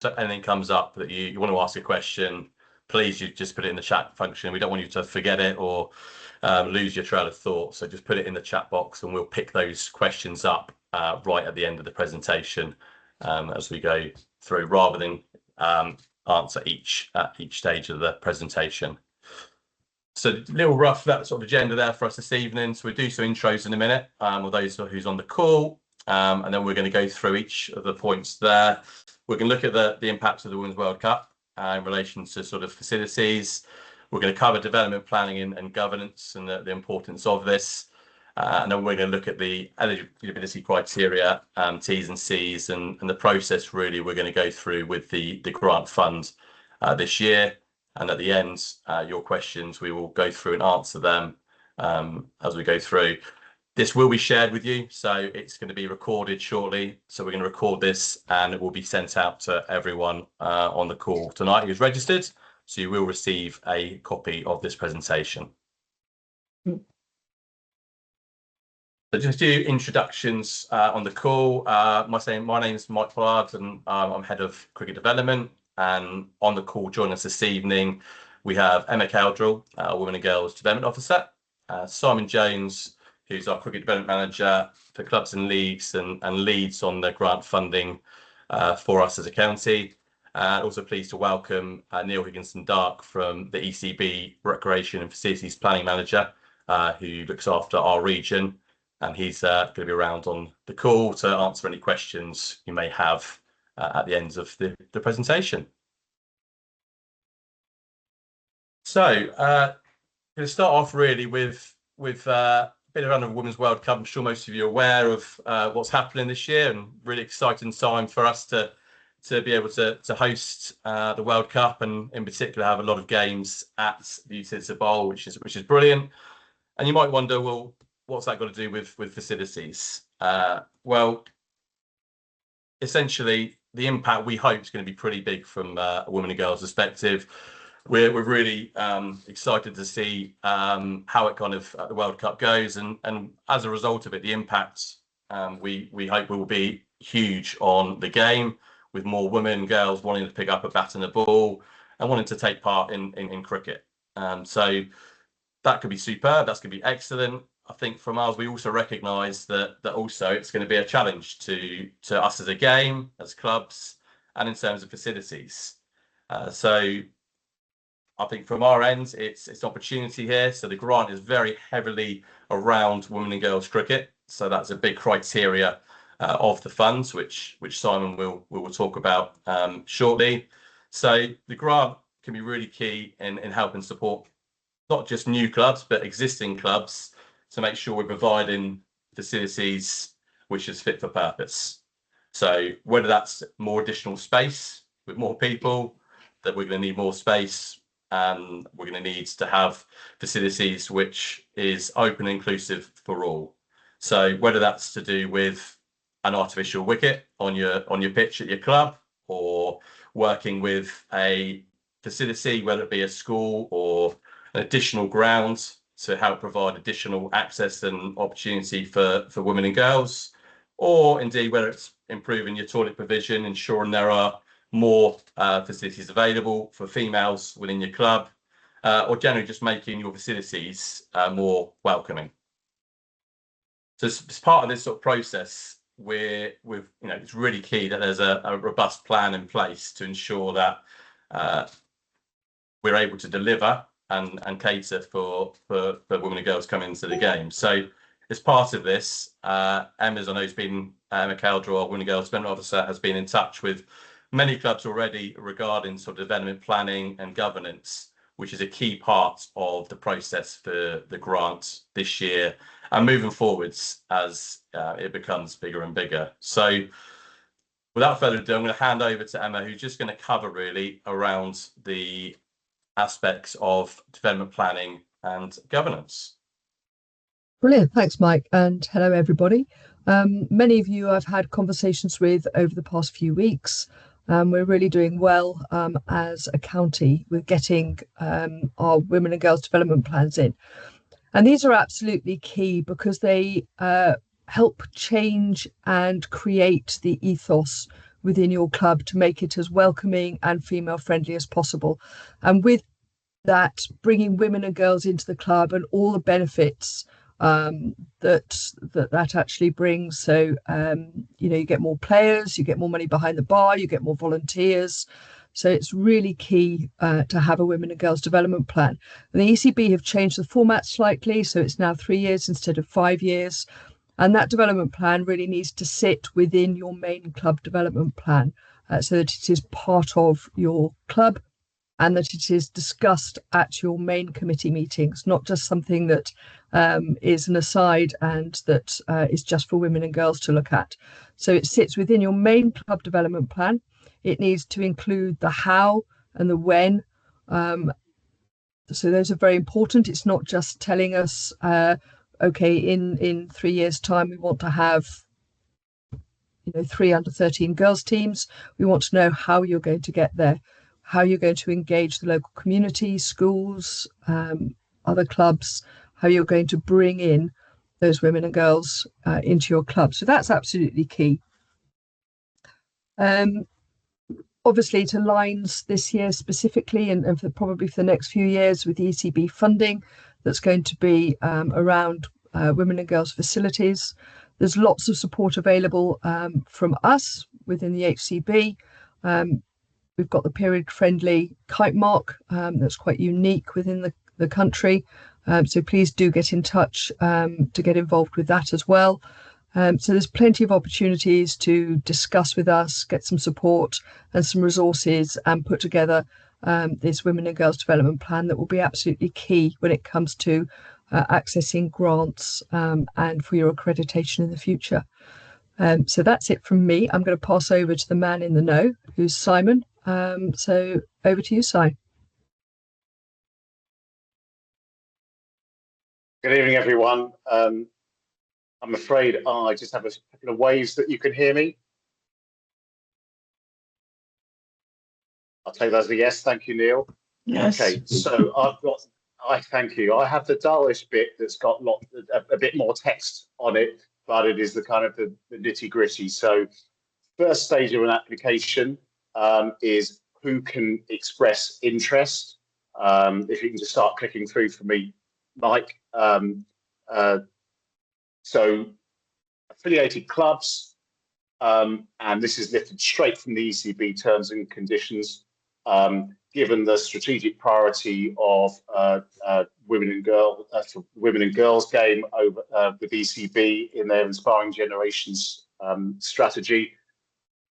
So anything comes up that you want to ask a question, please you just put it in the chat function. We don't want you to forget it or lose your trail of thought. So just put it in the chat box and we'll pick those questions up right at the end of the presentation as we go through, rather than answer each at each stage of the presentation. So a little rough that sort of agenda there for us this evening. So we'll do some intros in a minute with those who's on the call, and then we're going to go through each of the points there. We're going to look at the impacts of the Women's World Cup in relation to sort of facilities. We're going to cover development planning and governance and the importance of this. And then we're going to look at the eligibility criteria, Ts and Cs, and the process really we're going to go through with the grant fund this year. And at the end, your questions, we will go through and answer them as we go through. This will be shared with you, so it's going to be recorded shortly. So we're going to record this and it will be sent out to everyone on the call tonight who's registered. So you will receive a copy of this presentation. So just a few introductions on the call. My name is Mike Pollard and I'm Head of Cricket Development. And on the call joining us this evening, we have Emma Cowdrell, Women and Girls Development Officer, Simon Jones, who's our Cricket Development Manager for clubs and leagues and leads on the grant funding for us as a county. Also pleased to welcome Neil Higginson-Dark from the ECB Recreation and Facilities Planning Manager, who looks after our region. And he's going to be around on the call to answer any questions you may have at the end of the presentation. So going to start off really with a bit around the Women's World Cup. I'm sure most of you are aware of what's happening this year, and really exciting time for us to be able to host the World Cup, and in particular have a lot of games at the ECB Bowl, which is brilliant. And you might wonder, well, what's that got to do with facilities? Well, essentially, the impact we hope is going to be pretty big from a women and girls perspective. We're really excited to see how it kind of the World Cup goes, and as a result of it, the impact we hope will be huge on the game, with more women and girls wanting to pick up a bat and a ball and wanting to take part in cricket. So that could be superb. That's going to be excellent. I think from us, we also recognise that also it's going to be a challenge to us as a game, as clubs, and in terms of facilities. So I think from our end, it's an opportunity here. So the grant is very heavily around women and girls cricket. So that's a big criteria of the funds, which Simon will talk about shortly. So the grant can be really key in helping support not just new clubs, but existing clubs, to make sure we're providing facilities which is fit for purpose. So whether that's more additional space with more people, that we're going to need more space, and we're going to need to have facilities which is open and inclusive for all. So whether that's to do with an artificial wicket on your pitch at your club, or working with a facility, whether it be a school or an additional ground, to help provide additional access and opportunity for women and girls, or indeed whether it's improving your toilet provision, ensuring there are more facilities available for females within your club, or generally just making your facilities more welcoming. So as part of this sort of process, it's really key that there's a robust plan in place to ensure that we're able to deliver and cater for women and girls coming into the game. So as part of this, Emma's, I know, has been Emma Cowdrell, our Women and Girls Development Officer, has been in touch with many clubs already regarding sort of development planning and governance, which is a key part of the process for the grant this year and moving forwards as it becomes bigger and bigger. So without further ado, I'm going to hand over to Emma, who's just going to cover really around the aspects of development planning and governance. Brilliant. Thanks, Mike. And hello, everybody. Many of you I've had conversations with over the past few weeks. We're really doing well as a county with getting our women and girls development plans in. And these are absolutely key because they help change and create the ethos within your club to make it as welcoming and female friendly as possible. And with that, bringing women and girls into the club and all the benefits that actually brings. So you get more players, you get more money behind the bar, you get more volunteers. So it's really key to have a women and girls development plan. And the ECB have changed the format slightly, so it's now 3 years instead of 5 years. And that development plan really needs to sit within your main club development plan, so that it is part of your club and that it is discussed at your main committee meetings, not just something that is an aside and that is just for women and girls to look at. So it sits within your main club development plan. It needs to include the how and the when. So those are very important. It's not just telling us, okay, in 3 years' time, we want to have 3 under 13 girls teams. We want to know how you're going to get there, how you're going to engage the local community, schools, other clubs, how you're going to bring in those women and girls into your club. So that's absolutely key. Obviously, it aligns this year specifically and probably for the next few years with the ECB funding that's going to be around women and girls facilities. There's lots of support available from us within the HCB. We've got the period-friendly kite mark that's quite unique within the country. So please do get in touch to get involved with that as well. So there's plenty of opportunities to discuss with us, get some support and some resources and put together this Women and Girls Development Plan that will be absolutely key when it comes to accessing grants and for your accreditation in the future. So that's it from me. I'm going to pass over to the man in the know, who's Simon. So over to you, Si. Good evening, everyone. I'm afraid I just have a couple of waves that you can hear me. I'll take that as a yes. Thank you, Neil. Yes. Okay, so thank you. I have the dullish bit that's got a bit more text on it, but it is the kind of the nitty gritty. So first stage of an application is who can express interest. If you can just start clicking through for me, Mike. So affiliated clubs, and this is lifted straight from the ECB terms and conditions, given the strategic priority of women and girls game over with ECB in their Inspiring Generations strategy.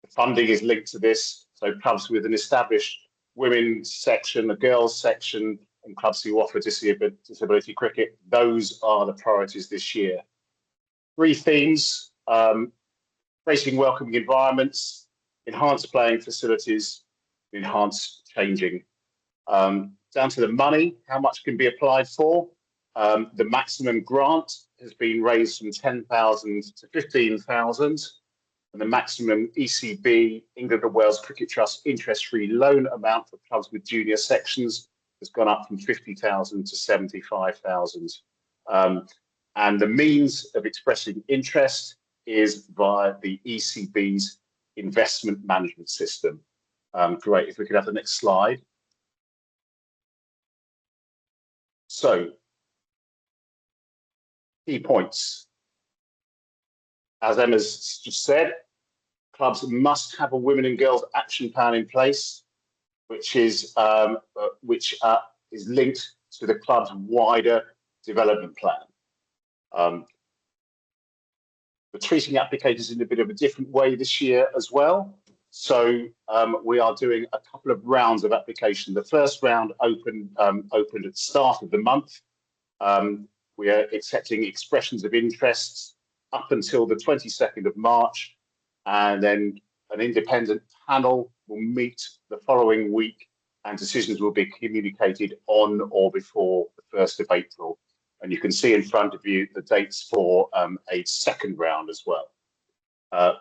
The funding is linked to this, so clubs with an established women's section, a girls section, and clubs who offer disability cricket, those are the priorities this year. 3 themes: creating welcoming environments, enhanced playing facilities, enhanced changing. Down to the money, how much can be applied for? The maximum grant has been raised from 10,000 to 15,000, and the maximum ECB, England and Wales Cricket Trust interest-free loan amount for clubs with junior sections has gone up from 50,000 to 75,000. And the means of expressing interest is via the ECB's investment management system. Great, if we could have the next slide. So, key points. As Emma's just said, clubs must have a women and girls action plan in place, which is linked to the club's wider development plan. We're treating applications in a bit of a different way this year as well. So we are doing a couple of rounds of application. The first round opened at the start of the month. We are accepting expressions of interests up until the 22nd of March, and then an independent panel will meet the following week, and decisions will be communicated on or before the 1st of April. And you can see in front of you the dates for a second round as well.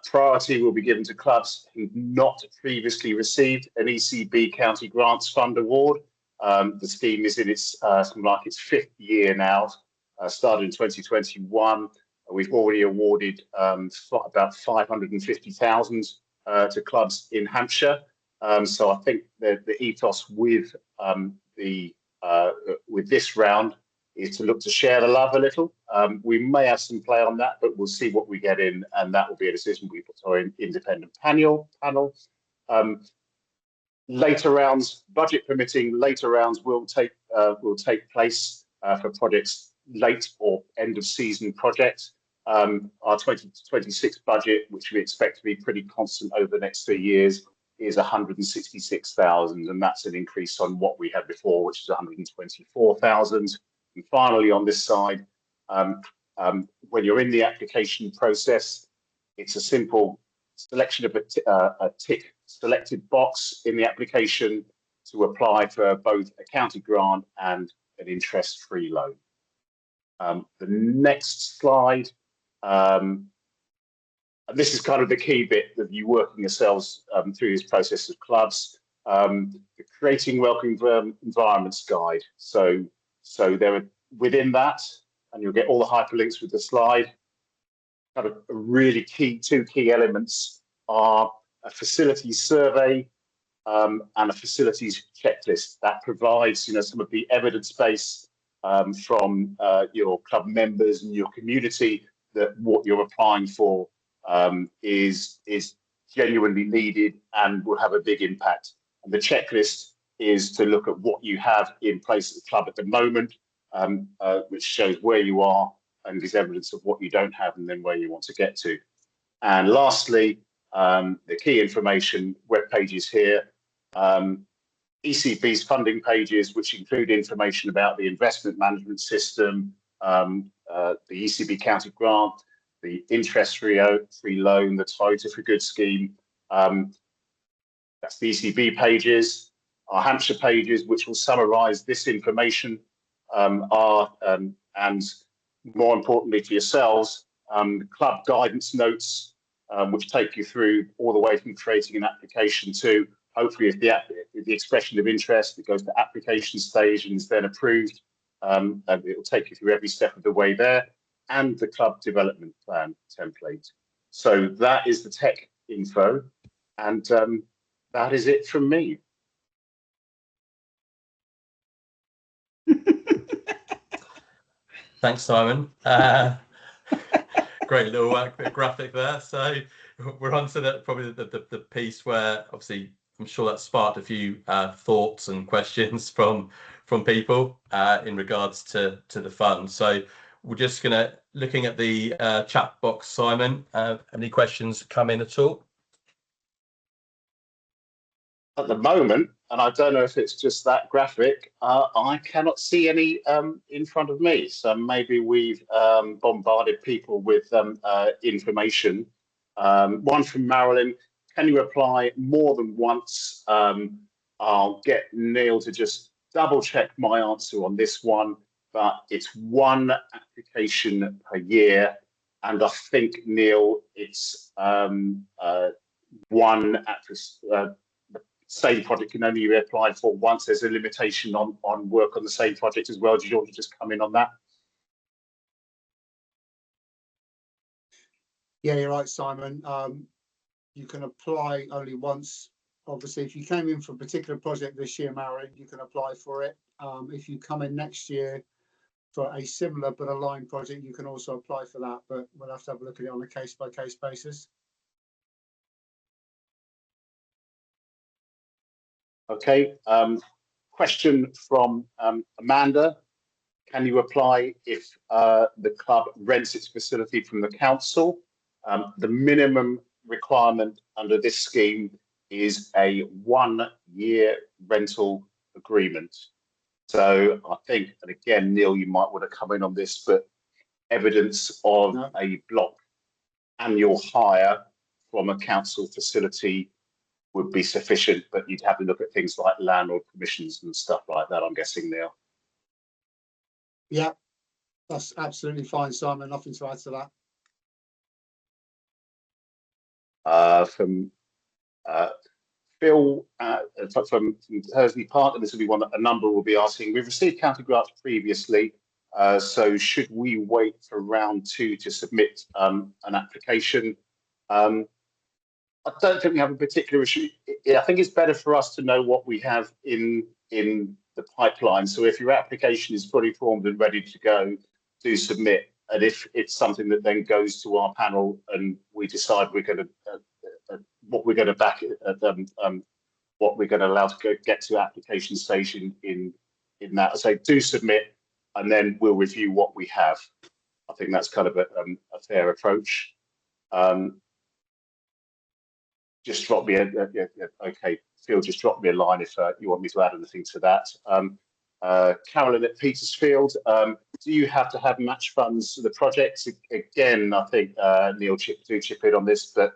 Priority will be given to clubs who've not previously received an ECB County Grants Fund award. The scheme is in its 5th year now, started in 2021. We've already awarded about 550,000 to clubs in Hampshire. So I think the ethos with with this round is to look to share the love a little. We may have some play on that, but we'll see what we get in, and that will be a decision we put to our independent panel. Later rounds, budget permitting, later rounds will take place for projects late or end of season projects. Our 2026 budget, which we expect to be pretty constant over the next 3 years, is 166,000, and that's an increase on what we had before, which is 124,000. And finally, on this side, when you're in the application process, it's a simple selection of a tick selected box in the application to apply for both a county grant and an interest-free loan. The next slide, this is kind of the key bit of you working yourselves through this process of clubs, the Creating Welcoming Environments Guide. So there are within that, and you'll get all the hyperlinks with the slide. Kind of really two key elements are a facilities survey and a facilities checklist that provides, some of the evidence base from your club members and your community that what you're applying for is genuinely needed and will have a big impact. And the checklist is to look at what you have in place at the club at the moment, which shows where you are and gives evidence of what you don't have and then where you want to get to. And lastly, the key information web pages here, ECB's funding pages, which include information about the investment management system, the ECB County Grant, the interest-free loan, the Toyota for Good scheme. That's the ECB pages. Our Hampshire pages, which will summarise this information, and more importantly to yourselves, club guidance notes, which take you through all the way from creating an application to hopefully if the expression of interest, it goes to application stage and is then approved. And it will take you through every step of the way there, and the club development plan template. So that is the tech info, and that is it from me. Thanks, Simon. Great little graphic there. So we're on to probably the piece where obviously I'm sure that sparked a few thoughts and questions from people in regards to the fund. So we're just looking at the chat box. Simon, any questions come in at all? At the moment, and I don't know if it's just that graphic, I cannot see any in front of me. So maybe we've bombarded people with information. One from Marilyn: can you apply more than once? I'll get Neil to just double check my answer on this one, but it's one application per year. And I think, Neil, it's one the same project can only be applied for once. There's a limitation on work on the same project as well. Do you want to just come in on that? Yeah, you're right, Simon. You can apply only once. Obviously, if you came in for a particular project this year, Marilyn, you can apply for it. If you come in next year for a similar but aligned project, you can also apply for that, but we'll have to have a look at it on a case-by-case basis. Okay. Question from Amanda: can you apply if the club rents its facility from the council? The minimum requirement under this scheme is a 1-year rental agreement. So I think, and again, Neil, you might want to come in on this, but evidence of a block annual hire from a council facility would be sufficient, but you'd have to look at things like landlord permissions and stuff like that, I'm guessing, Neil. Yeah, that's absolutely fine, Simon. Nothing to add to that. From Phil from Hersley Park, and this will be one that a number will be asking. We've received county grants previously, so should we wait for round 2 to submit an application? I don't think we have a particular issue. I think it's better for us to know what we have in the pipeline. So if your application is fully formed and ready to go, do submit. And if it's something that then goes to our panel and we decide we're going to what we're going to back what we're going to allow to get to application stage in that. So do submit, and then we'll review what we have. I think that's kind of a fair approach. Just drop me okay, Phil, just drop me a line if you want me to add anything to that. Carolyn at Petersfield, do you have to have match funds for the projects? Again, I think Neil chip in on this, but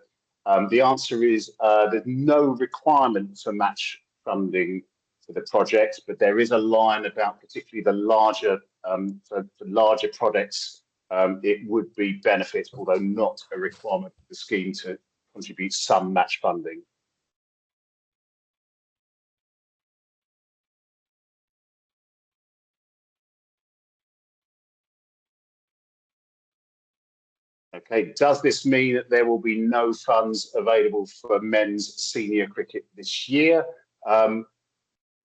the answer is there's no requirement for match funding for the project, but there is a line about particularly the larger for larger projects. It would be benefit, although not a requirement for the scheme to contribute some match funding. Okay, does this mean that there will be no funds available for men's senior cricket this year?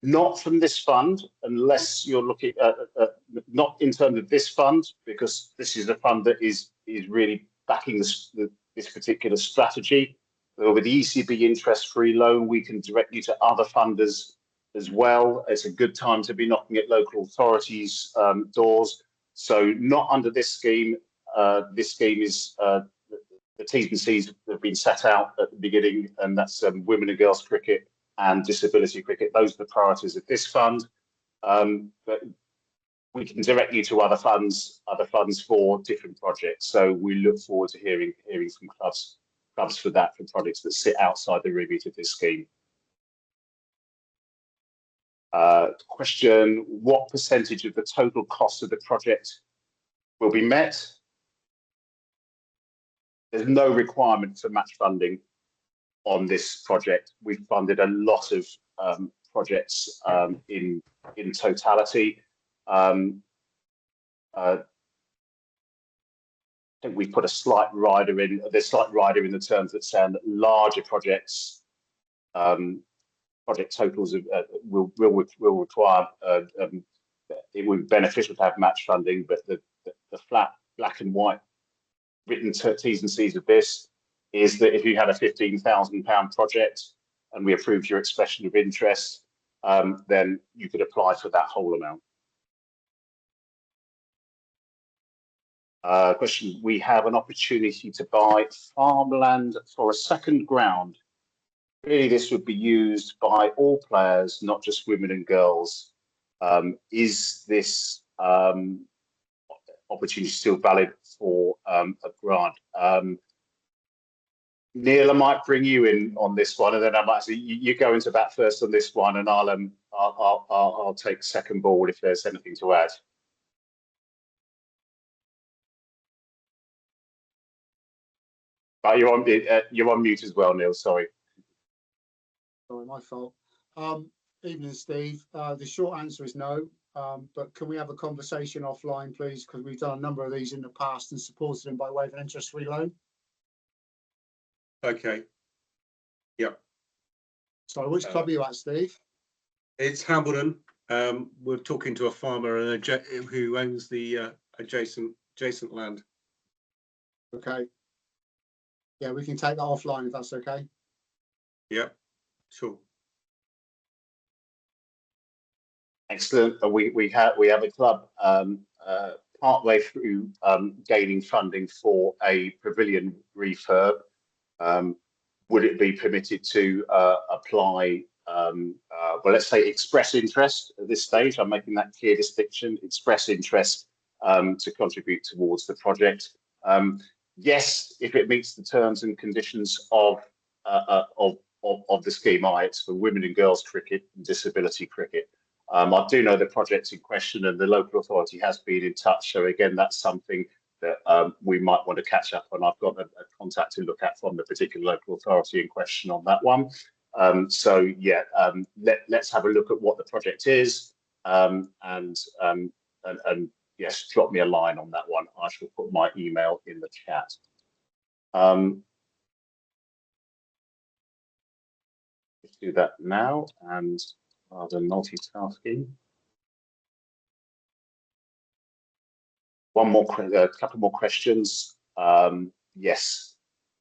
Not from this fund, unless you're looking at, not in terms of this fund, because this is a fund that is really backing this particular strategy. With the ECB interest-free loan, we can direct you to other funders as well. It's a good time to be knocking at local authorities' doors. So not under this scheme. This scheme is the Ts&Cs have been set out at the beginning, and that's women and girls cricket and disability cricket. Those are the priorities of this fund. But we can direct you to other funds for different projects. So we look forward to hearing from clubs for that, for projects that sit outside the remit of this scheme. Question: what percentage of the total cost of the project will be met? There's no requirement for match funding on this project. We've funded a lot of projects in totality. I think we put a slight rider in. There's slight rider in the terms that say that larger projects, project totals will require. It would be beneficial to have match funding, but the flat black and white written Ts&Cs of this is that if you had a £15,000 project and we approved your expression of interest, then you could apply for that whole amount. Question: we have an opportunity to buy farmland for a second ground. Really, this would be used by all players, not just women and girls. Is this opportunity still valid for a grant? Neil, I might bring you in on this one, and then I might say you go into bat first on this one, and I'll take second ball if there's anything to add. But you're on mute as well, Neil. Sorry. Sorry, my fault. Evening, Steve. The short answer is no. But can we have a conversation offline, please? Because we've done a number of these in the past and supported them by way of an interest-free loan. Okay. Yep. So which club are you at, Steve? It's Hambledon. We're talking to a farmer who owns the adjacent land. Okay. Yeah, we can take that offline if that's okay. Yep. Sure. Excellent. We have a club partway through gaining funding for a pavilion refurb. Would it be permitted to apply? Well, let's say express interest at this stage. I'm making that clear distinction. Express interest to contribute towards the project. Yes, if it meets the terms and conditions of the scheme. It's for women and girls cricket and disability cricket. I do know the project's in question and the local authority has been in touch. So again, that's something that we might want to catch up on. I've got a contact to look at from the particular local authority in question on that one. So yeah, let's have a look at what the project is, and yes, drop me a line on that one. I shall put my email in the chat. do that now, and rather than multitasking. A couple more questions. Yes.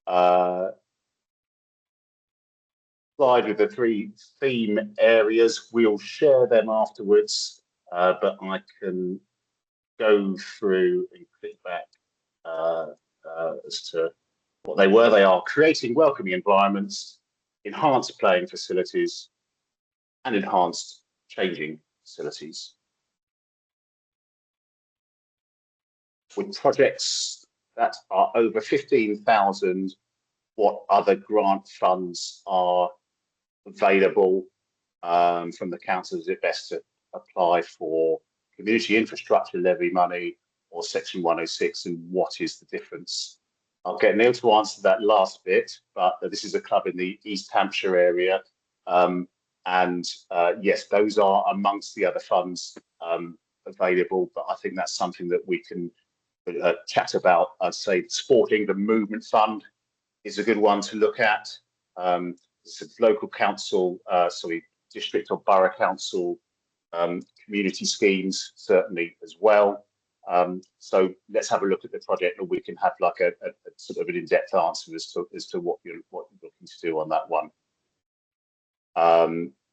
Slide with the 3 theme areas. We'll share them afterwards, but I can go through and click back as to what they were. They are creating welcoming environments, enhanced playing facilities, and enhanced changing facilities. With projects that are over 15,000, what other grant funds are available from the council? Is it best to apply for community infrastructure levy money or section 106, and what is the difference? I'll get Neil to answer that last bit, but this is a club in the East Hampshire area, and yes, those are amongst the other funds available, but I think that's something that we can chat about. I'd say Sport England Movement Fund is a good one to look at. It's a local council, district or borough council community schemes certainly as well. So let's have a look at the project, and we can have like a sort of an in-depth answer as to what you're looking to do on that one.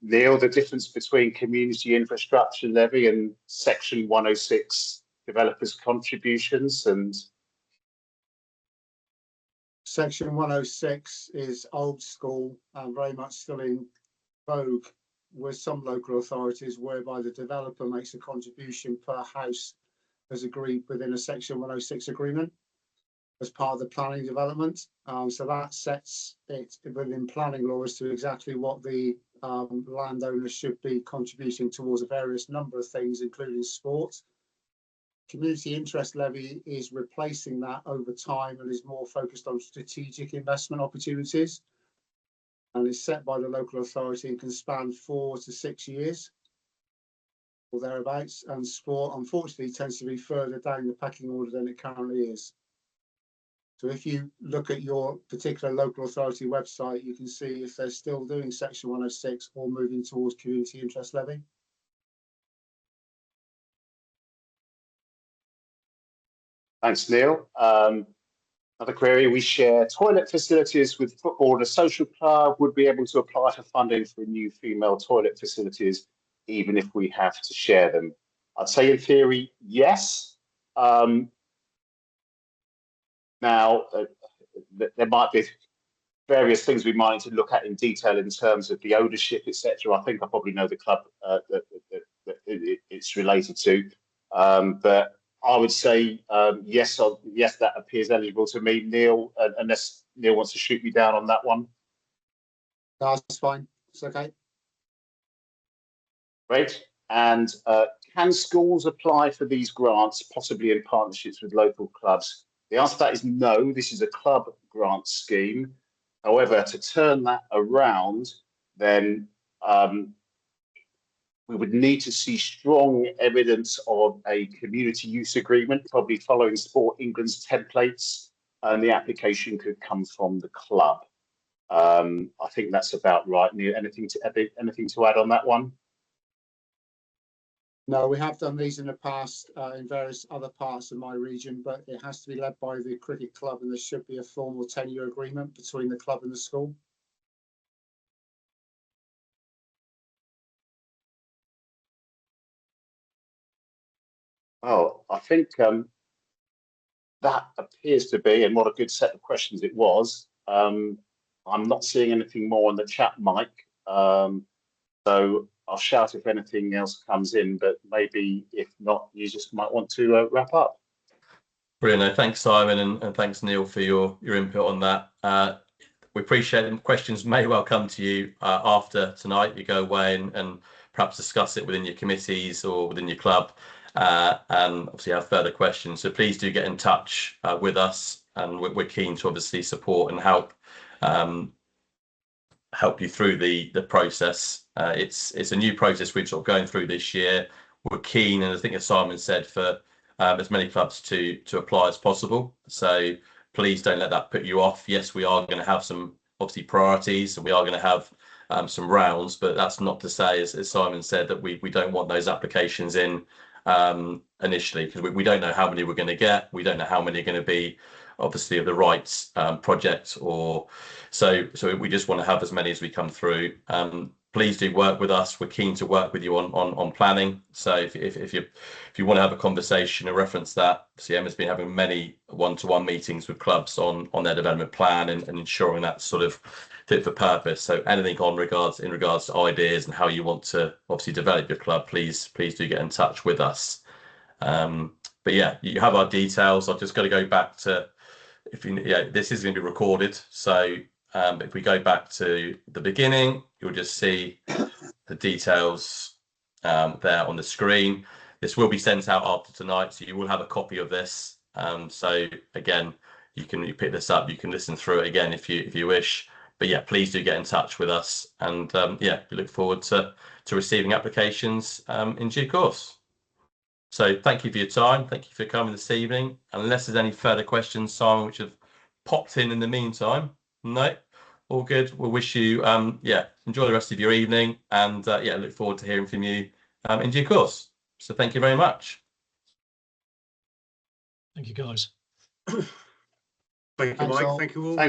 Neil, the difference between community infrastructure levy and section 106 developers contributions? And section 106 is old school and very much still in vogue with some local authorities, whereby the developer makes a contribution per house as agreed within a section 106 agreement as part of the planning development. So that sets it within planning law as to exactly what the landowners should be contributing towards a various number of things, including sport. Community interest levy is replacing that over time and is more focused on strategic investment opportunities, and is set by the local authority and can span 4 to 6 years or thereabouts. And sport, unfortunately, tends to be further down the pecking order than it currently is. So if you look at your particular local authority website, you can see if they're still doing section 106 or moving towards community interest levy. thanks, Neil. Another query: we share toilet facilities with football and a social club. Would be able to apply for funding for new female toilet facilities, even if we have to share them? I'd say in theory, yes. Now, there might be various things we might need to look at in detail in terms of the ownership, etc. I think I probably know the club that it's related to, but I would say yes, yes, that appears eligible to me. Neil, unless Neil wants to shoot me down on that one. That's fine. It's okay. Great. And can schools apply for these grants, possibly in partnerships with local clubs? The answer to that is no. This is a club grant scheme. However, to turn that around, then we would need to see strong evidence of a community use agreement, probably following Sport England's templates, and the application could come from the club. I think that's about right. Neil, anything to add on that one? No, we have done these in the past in various other parts of my region, but it has to be led by the cricket club, and there should be a formal 10-year agreement between the club and the school. Well, I think that appears to be, and what a good set of questions it was. I'm not seeing anything more on the chat, Mike. So I'll shout if anything else comes in, but maybe if not, you just might want to wrap up. Brilliant. Thanks, Simon, and thanks, Neil, for your input on that. We appreciate them. Questions may well come to you after tonight. You go away and perhaps discuss it within your committees or within your club, and obviously have further questions. So please do get in touch with us, and we're keen to obviously support and help you through the process. It's a new process we're sort of going through this year. We're keen, and I think as Simon said, for as many clubs to apply as possible. So please don't let that put you off. Yes, we are going to have some obviously priorities, and we are going to have some rounds, but that's not to say, as Simon said, that we don't want those applications in initially, because we don't know how many we're going to get. We don't know how many are going to be obviously of the right project, or so we just want to have as many as we come through. Please do work with us. We're keen to work with you on planning. So if you want to have a conversation and reference that, CM has been having many one-to-one meetings with clubs on their development plan and ensuring that's sort of fit for purpose. So anything in regards to ideas and how you want to obviously develop your club, please do get in touch with us. But yeah, you have our details. I've just got to go back to, this is going to be recorded. So if we go back to the beginning, you'll just see the details there on the screen. This will be sent out after tonight, so you will have a copy of this. So again, you pick this up, you can listen through it again if you wish. But yeah, please do get in touch with us, and yeah, we look forward to receiving applications in due course. So thank you for your time. Thank you for coming this evening. Unless there's any further questions, Simon, which have popped in the meantime. No, all good. We'll wish you, enjoy the rest of your evening, and look forward to hearing from you in due course. So thank you very much. Thank you, guys. Thank you, Thanks Mike. all. Thank you all. Thanks.